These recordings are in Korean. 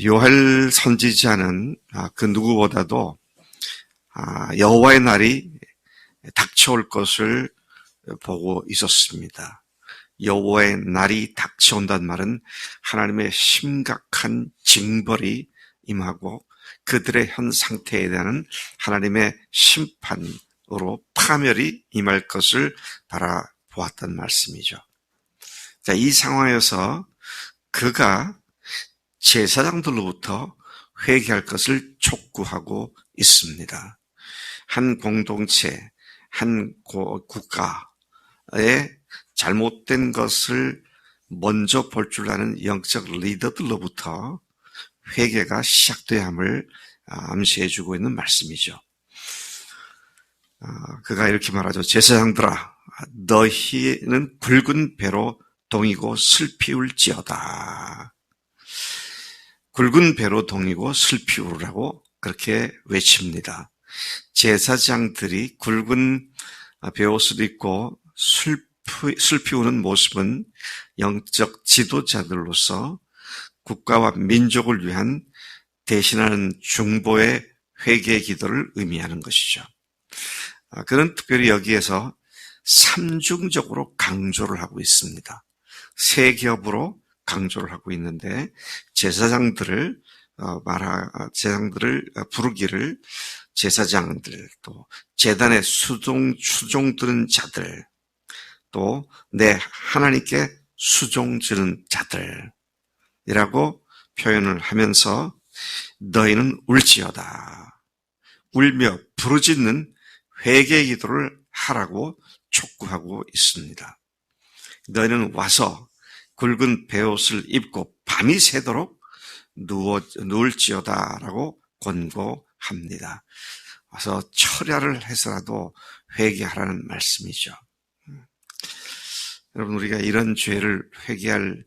요엘 선지자는 그 누구보다도 여호와의 날이 닥쳐올 것을 보고 있었습니다. 여호와의 날이 닥쳐온다는 말은 하나님의 심각한 징벌이 임하고 그들의 현 상태에 대한 하나님의 심판으로 파멸이 임할 것을 바라보았다는 말씀이죠. 자, 이 상황에서 그가 제사장들로부터 회개할 것을 촉구하고 있습니다. 한 공동체, 한 국가의 잘못된 것을 먼저 볼 줄 아는 영적 리더들로부터 회개가 시작돼야 함을 암시해주고 있는 말씀이죠. 그가 이렇게 말하죠. 제사장들아, 너희는 굵은 배로 동이고 슬피울지어다. 굵은 배로 동이고 슬피우라고 그렇게 외칩니다. 제사장들이 굵은 베옷을 입고 슬피우는 모습은 영적 지도자들로서 국가와 민족을 위한 대신하는 중보의 회개 기도를 의미하는 것이죠. 그는 특별히 여기에서 삼중적으로 강조를 하고 있습니다. 세 겹으로 강조를 하고 있는데 제사장들을 부르기를 제사장들, 또 제단에 수종 드는 자들, 또 내 하나님께 수종 지는 자들이라고 표현을 하면서 너희는 울지어다. 울며 부르짖는 회개 기도를 하라고 촉구하고 있습니다. 너희는 와서 굵은 베옷을 입고 밤이 새도록 누울지어다라고 권고합니다. 와서 철야를 해서라도 회개하라는 말씀이죠. 여러분, 우리가 이런 죄를 회개할,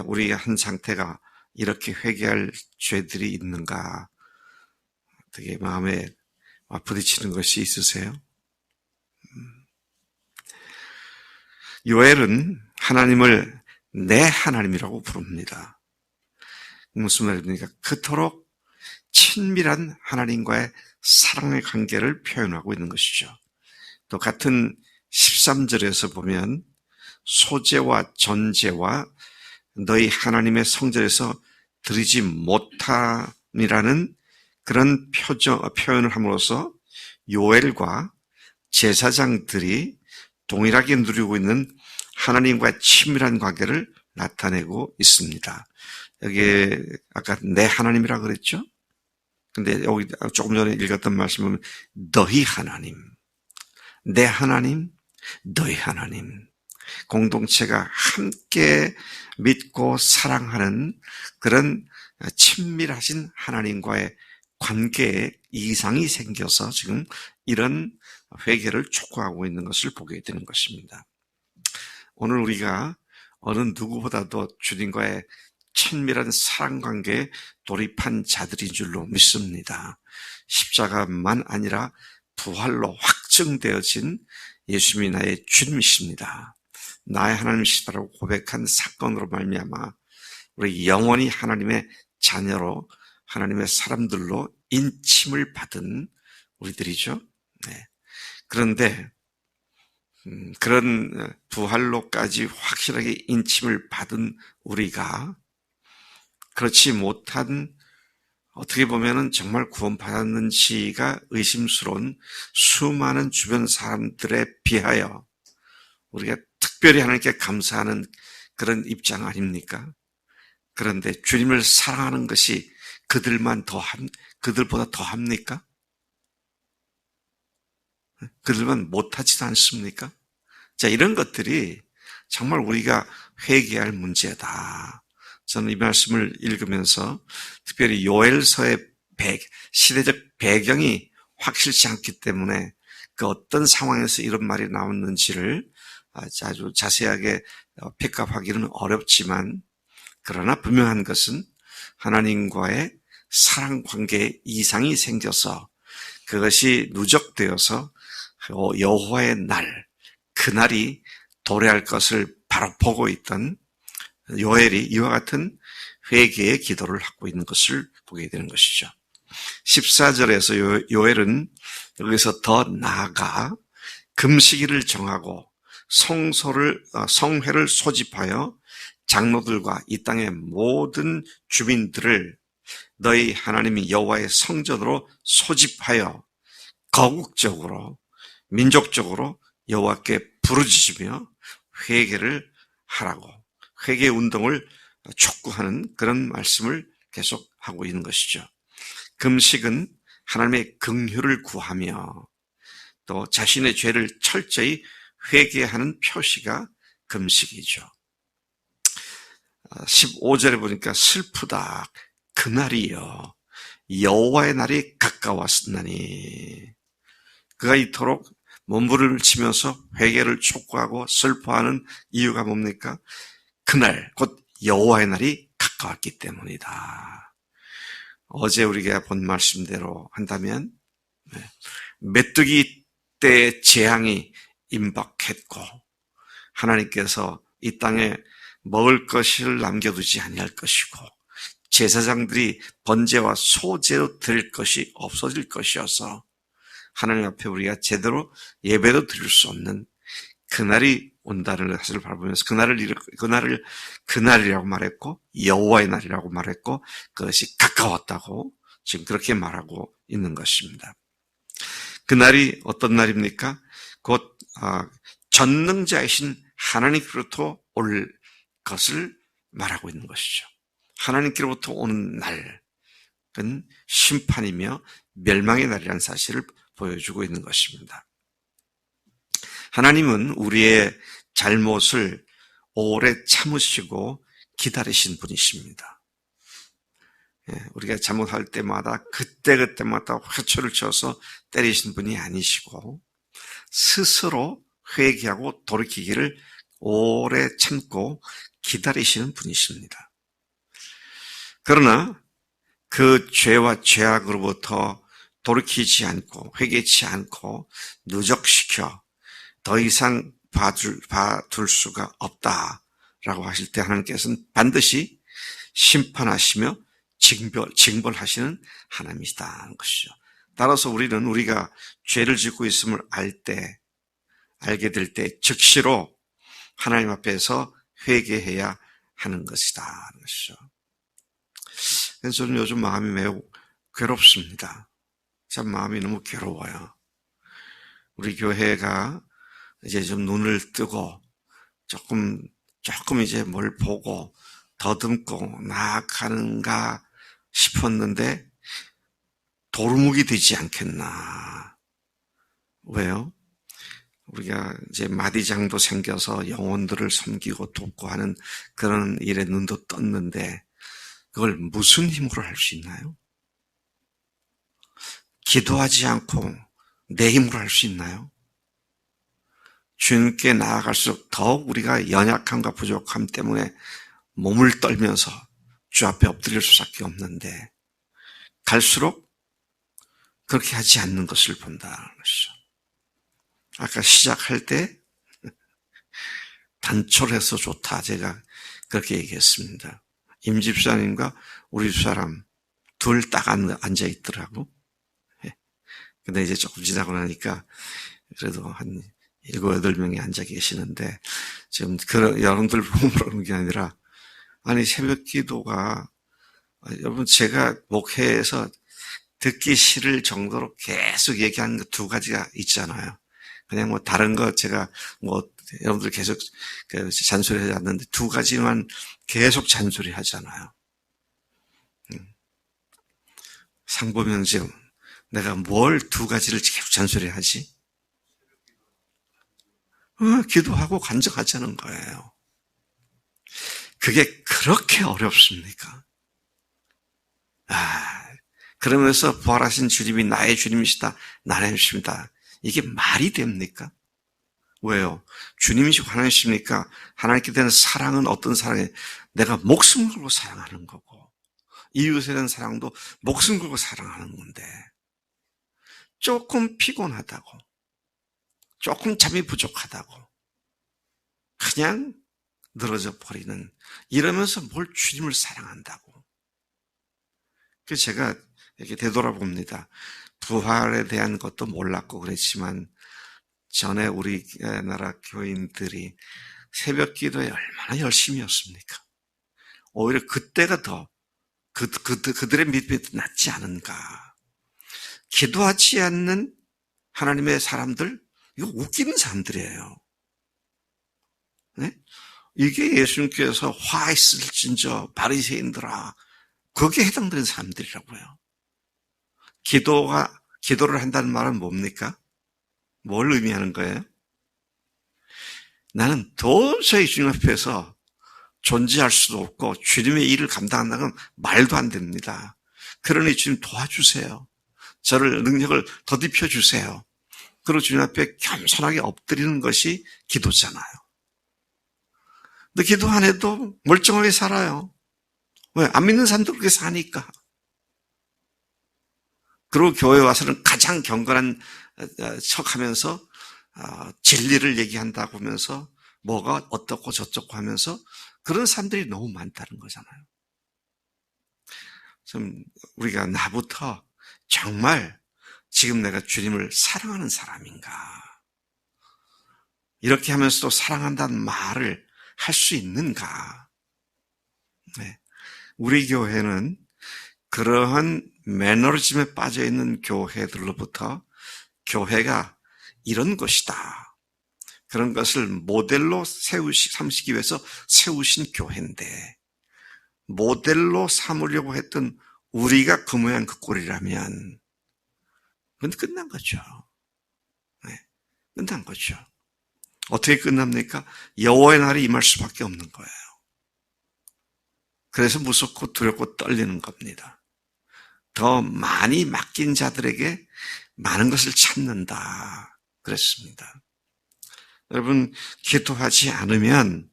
우리의 한 상태가 이렇게 회개할 죄들이 있는가, 되게 마음에 부딪히는 것이 있으세요? 요엘은 하나님을 내 하나님이라고 부릅니다. 무슨 말입니까? 그토록 친밀한 하나님과의 사랑의 관계를 표현하고 있는 것이죠. 또 같은 13절에서 보면 소제와 전제와 너희 하나님의 성전에서 드리지 못함이라는 그런 표현을 함으로써 요엘과 제사장들이 동일하게 누리고 있는 하나님과의 친밀한 관계를 나타내고 있습니다. 여기 아까 내 하나님이라고 그랬죠? 근데 여기 조금 전에 읽었던 말씀은 너희 하나님, 내 하나님, 너희 하나님, 공동체가 함께 믿고 사랑하는 그런 친밀하신 하나님과의 관계에 이상이 생겨서 지금 이런 회개를 촉구하고 있는 것을 보게 되는 것입니다. 오늘 우리가 어느 누구보다도 주님과의 친밀한 사랑관계에 돌입한 자들인 줄로 믿습니다. 십자가만 아니라 부활로 확증되어진 예수님이 나의 주님이십니다. 나의 하나님이시다라고 고백한 사건으로 말미암아 우리 영원히 하나님의 자녀로 하나님의 사람들로 인침을 받은 우리들이죠. 네. 그런데 그런 부활로까지 확실하게 인침을 받은 우리가 그렇지 못한, 어떻게 보면은 정말 구원받았는지가 의심스러운 수많은 주변 사람들에 비하여 우리가 특별히 하나님께 감사하는 그런 입장 아닙니까? 그런데 주님을 사랑하는 것이 그들보다 더 합니까? 그들만 못하지도 않습니까? 자, 이런 것들이 정말 우리가 회개할 문제다. 저는 이 말씀을 읽으면서 특별히 요엘서의 시대적 배경이 확실치 않기 때문에 그 어떤 상황에서 이런 말이 나왔는지를 아주 자세하게 픽업하기는 어렵지만, 그러나 분명한 것은 하나님과의 사랑 관계에 이상이 생겨서 그것이 누적되어서 여호와의 날, 그날이 도래할 것을 바로 보고 있던 요엘이 이와 같은 회개의 기도를 하고 있는 것을 보게 되는 것이죠. 14절에서 요엘은 여기서 더 나아가 금식일을 정하고 성회를 소집하여 장로들과 이 땅의 모든 주민들을 너희 하나님이 여호와의 성전으로 소집하여 거국적으로 민족적으로 여호와께 부르짖으며 회개를 하라고, 회개 운동을 촉구하는 그런 말씀을 계속하고 있는 것이죠. 금식은 하나님의 긍휼을 구하며 또 자신의 죄를 철저히 회개하는 표시가 금식이죠. 15절에 보니까 슬프다. 그날이여 여호와의 날이 가까웠으나니. 그가 이토록 몸부림치면서 회개를 촉구하고 슬퍼하는 이유가 뭡니까? 그날 곧 여호와의 날이 가까웠기 때문이다. 어제 우리가 본 말씀대로 한다면 메뚜기 때의 재앙이 임박했고 하나님께서 이 땅에 먹을 것을 남겨두지 아니할 것이고 제사장들이 번제와 소제로 드릴 것이 없어질 것이어서 하나님 앞에 우리가 제대로 예배도 드릴 수 없는 그날이 온다는 것을 바라보면서 그날이라고 말했고 여호와의 날이라고 말했고 그것이 가까웠다고 지금 그렇게 말하고 있는 것입니다. 그날이 어떤 날입니까? 곧 전능자이신 하나님께로부터 올 것을 말하고 있는 것이죠. 하나님께로부터 오는 날은 심판이며 멸망의 날이라는 사실을 보여주고 있는 것입니다. 하나님은 우리의 잘못을 오래 참으시고 기다리신 분이십니다. 우리가 잘못할 때마다 그때마다 회초를 쳐서 때리신 분이 아니시고 스스로 회개하고 돌이키기를 오래 참고 기다리시는 분이십니다. 그러나 그 죄와 죄악으로부터 돌이키지 않고 회개치 않고 누적시켜 더 이상 봐둘 수가 없다라고 하실 때 하나님께서는 반드시 심판하시며 징벌하시는 하나님이시다는 것이죠. 따라서 우리는 우리가 죄를 짓고 있음을 알게 될 때 즉시로 하나님 앞에서 회개해야 하는 것이다. 것이죠. 그래서 저는 요즘 마음이 매우 괴롭습니다. 참 마음이 너무 괴로워요. 우리 교회가 이제 좀 눈을 뜨고 조금 이제 뭘 보고 더듬고 나아가는가 싶었는데 도루묵이 되지 않겠나. 왜요? 우리가 이제 마디장도 생겨서 영혼들을 섬기고 돕고 하는 그런 일에 눈도 떴는데 그걸 무슨 힘으로 할 수 있나요? 기도하지 않고 내 힘으로 할 수 있나요? 주님께 나아갈수록 더욱 우리가 연약함과 부족함 때문에 몸을 떨면서 주 앞에 엎드릴 수밖에 없는데 갈수록 그렇게 하지 않는 것을 본다는 것이죠. 아까 시작할 때 단촐해서 좋다 제가 그렇게 얘기했습니다. 임 집사님과 우리 집사람 둘 딱 앉아 있더라고. 근데 이제 조금 지나고 나니까 그래도 한 7, 8명이 앉아 계시는데 지금 여러분들 보고 그러는 게 아니라 아니 새벽 기도가 여러분 제가 목회에서 듣기 싫을 정도로 계속 얘기하는 거 2가지가 있잖아요. 그냥 뭐 다른 거 제가 뭐 여러분들 계속 잔소리하지 않는데 2가지만 계속 잔소리 하잖아요. 상보명제 내가 뭘 2가지를 계속 잔소리하지? 기도하고 간증하자는 거예요. 그게 그렇게 어렵습니까? 그러면서 부활하신 주님이 나의 주님이시다, 나의 주님이시다. 이게 말이 됩니까? 왜요? 주님이시고 하나님이십니까? 하나님께 대한 사랑은 어떤 사랑이에요? 내가 목숨 걸고 사랑하는 거고 이웃에 대한 사랑도 목숨 걸고 사랑하는 건데 조금 피곤하다고 조금 잠이 부족하다고 그냥 늘어져 버리는, 이러면서 뭘 주님을 사랑한다고. 그래서 제가 이렇게 되돌아봅니다. 부활에 대한 것도 몰랐고 그랬지만 전에 우리나라 교인들이 새벽 기도에 얼마나 열심히 했습니까? 오히려 그때가 더 그들의 믿음이 더 낫지 않은가. 기도하지 않는 하나님의 사람들, 이거 웃기는 사람들이에요. 네? 이게 예수님께서 화 있을진저 바리새인들아, 거기에 해당되는 사람들이라고요. 기도를 한다는 말은 뭡니까? 뭘 의미하는 거예요? 나는 도저히 주님 앞에서 존재할 수도 없고 주님의 일을 감당한다는 건 말도 안 됩니다. 그러니 주님 도와주세요. 저를 능력을 더딥혀 주세요. 그리고 주님 앞에 겸손하게 엎드리는 것이 기도잖아요. 근데 기도 안 해도 멀쩡하게 살아요. 왜? 안 믿는 사람도 그렇게 사니까. 그리고 교회 와서는 가장 경건한 척하면서 진리를 얘기한다고 하면서 뭐가 어떻고 저쩌고 하면서 그런 사람들이 너무 많다는 거잖아요. 좀 우리가 나부터 정말 지금 내가 주님을 사랑하는 사람인가, 이렇게 하면서도 사랑한다는 말을 할 수 있는가. 네. 우리 교회는 그러한 매너리즘에 빠져있는 교회들로부터 교회가 이런 것이다, 그런 것을 모델로 삼기 위해서 세우신 교회인데, 모델로 삼으려고 했던 우리가 그 모양 그 꼴이라면 그건 끝난 거죠. 네, 끝난 거죠. 어떻게 끝납니까? 여호와의 날이 임할 수밖에 없는 거예요. 그래서 무섭고 두렵고 떨리는 겁니다. 더 많이 맡긴 자들에게 많은 것을 찾는다 그랬습니다. 여러분, 기도하지 않으면,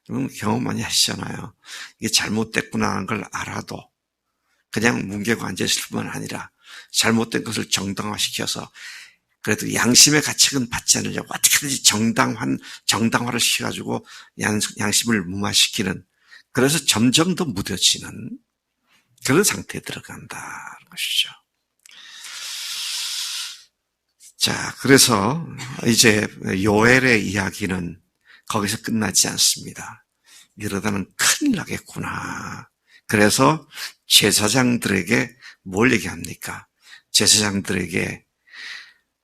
여러분 경험 많이 하시잖아요. 이게 잘못됐구나 하는 걸 알아도 그냥 뭉개고 앉아있을 뿐만 아니라 잘못된 것을 정당화시켜서 그래도 양심의 가책은 받지 않으려고 어떻게든지 정당화를 시켜가지고 양심을 무마시키는, 그래서 점점 더 무뎌지는 그런 상태에 들어간다는 것이죠. 자, 그래서 이제 요엘의 이야기는 거기서 끝나지 않습니다. 이러다는 큰일 나겠구나. 그래서 제사장들에게 뭘 얘기합니까? 제사장들에게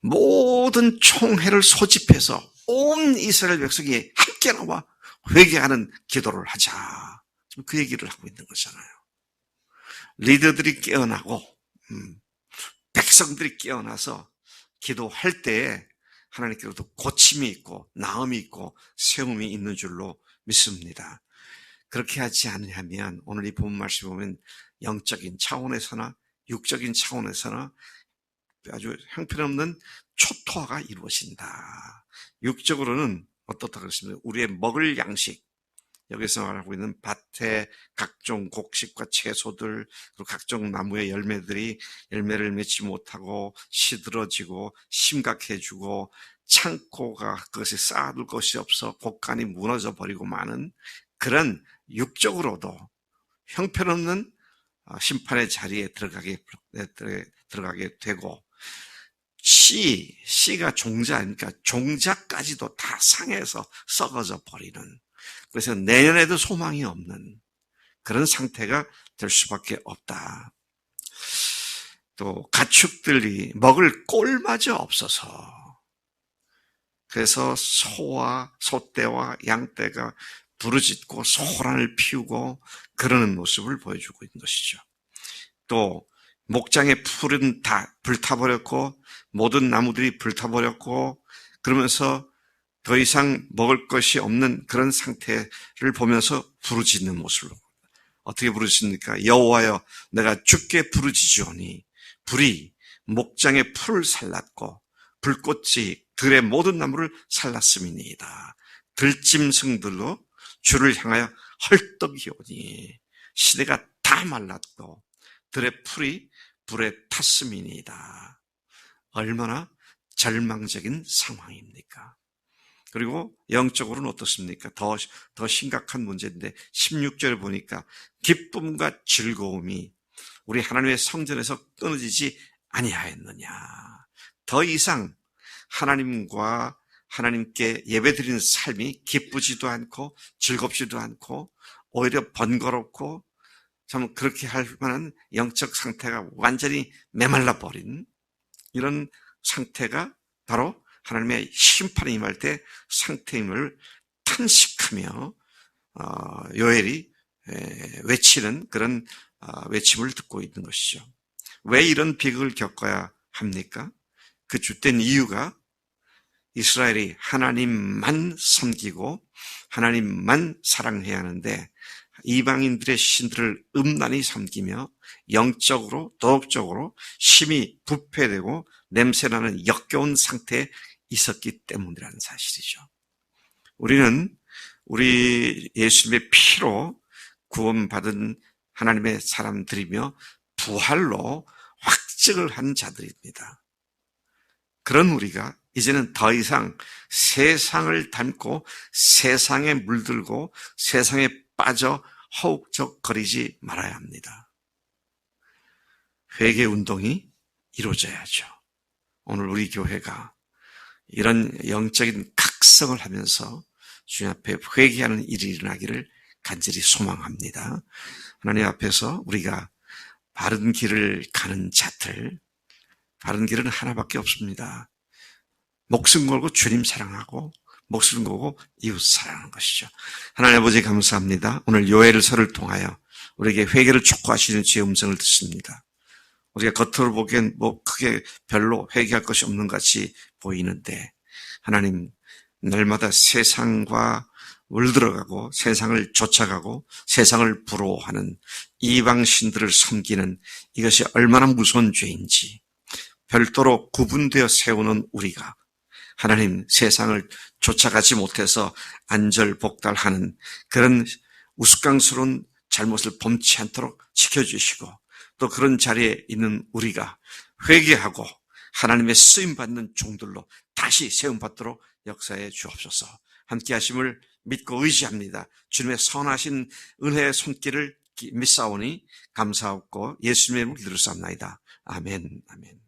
모든 총회를 소집해서 온 이스라엘 백성이 함께 나와 회개하는 기도를 하자. 지금 그 얘기를 하고 있는 거잖아요. 리더들이 깨어나고 백성들이 깨어나서 기도할 때에 하나님께로부터 고침이 있고 나음이 있고 세움이 있는 줄로 믿습니다. 그렇게 하지 않으면 오늘 이 본문 말씀 보면 영적인 차원에서나 육적인 차원에서나 아주 형편없는 초토화가 이루어진다. 육적으로는 어떻다 그랬습니다. 우리의 먹을 양식, 여기서 말하고 있는 밭의 각종 곡식과 채소들, 그리고 각종 나무의 열매들이 열매를 맺지 못하고 시들어지고 심각해지고 창고가 그것이 쌓아둘 것이 없어 곡간이 무너져 버리고 마는 그런 육적으로도 형편없는 심판의 자리에 들어가게 되고, 씨가 종자니까 종자까지도 다 상해서 썩어져 버리는, 그래서 내년에도 소망이 없는 그런 상태가 될 수밖에 없다. 또 가축들이 먹을 꼴마저 없어서, 그래서 소떼와 양떼가 부르짖고 소란을 피우고 그러는 모습을 보여주고 있는 것이죠. 또 목장의 풀은 다 불타버렸고 모든 나무들이 불타버렸고 그러면서 더 이상 먹을 것이 없는 그런 상태를 보면서 부르짖는 모습으로. 어떻게 부르짖습니까? 여호와여, 내가 주께 부르짖으오니 불이 목장의 풀을 살랐고 불꽃이 들의 모든 나무를 살랐음이니이다. 들짐승들로 주를 향하여 헐떡이오니 시대가 다 말랐고 들의 풀이 불에 탔음이니이다. 얼마나 절망적인 상황입니까? 그리고 영적으로는 어떻습니까? 더 심각한 문제인데 16절에 보니까 기쁨과 즐거움이 우리 하나님의 성전에서 끊어지지 아니하였느냐. 더 이상 하나님과 하나님께 예배드리는 삶이 기쁘지도 않고 즐겁지도 않고 오히려 번거롭고 참 그렇게 할 만한 영적 상태가 완전히 메말라 버린 이런 상태가 바로 하나님의 심판이 임할 때 상태임을 탄식하며 요엘이 외치는 그런 외침을 듣고 있는 것이죠. 왜 이런 비극을 겪어야 합니까? 그 주된 이유가 이스라엘이 하나님만 섬기고 하나님만 사랑해야 하는데 이방인들의 신들을 음란히 섬기며 영적으로 도덕적으로 심히 부패되고 냄새나는 역겨운 상태에 있었기 때문이라는 사실이죠. 우리는 우리 예수님의 피로 구원받은 하나님의 사람들이며 부활로 확증을 한 자들입니다. 그런 우리가 이제는 더 이상 세상을 닮고 세상에 물들고 세상에 빠져 허욱적거리지 말아야 합니다. 회개 운동이 이루어져야죠. 오늘 우리 교회가 이런 영적인 각성을 하면서 주님 앞에 회개하는 일이 일어나기를 간절히 소망합니다. 하나님 앞에서 우리가 바른 길을 가는 자들, 바른 길은 하나밖에 없습니다. 목숨 걸고 주님 사랑하고 목숨 걸고 이웃 사랑하는 것이죠. 하나님 아버지 감사합니다. 오늘 요엘서를 통하여 우리에게 회개를 촉구하시는 주의 음성을 듣습니다. 우리가 겉으로 보기엔 크게 별로 회개할 것이 없는 것 같이 보이는데 하나님 날마다 세상과 물들어가고 세상을 쫓아가고 세상을 부러워하는 이방신들을 섬기는 이것이 얼마나 무서운 죄인지 별도로 구분되어 세우는 우리가 하나님 세상을 쫓아가지 못해서 안절복달하는 그런 우스꽝스러운 잘못을 범치 않도록 지켜주시고 또 그런 자리에 있는 우리가 회개하고 하나님의 쓰임받는 종들로 다시 세움받도록 역사해 주옵소서. 함께 하심을 믿고 의지합니다. 주님의 선하신 은혜의 손길을 믿사오니 감사하고 예수님의 이름으로 기도를 쌉나이다. 아멘. 아멘.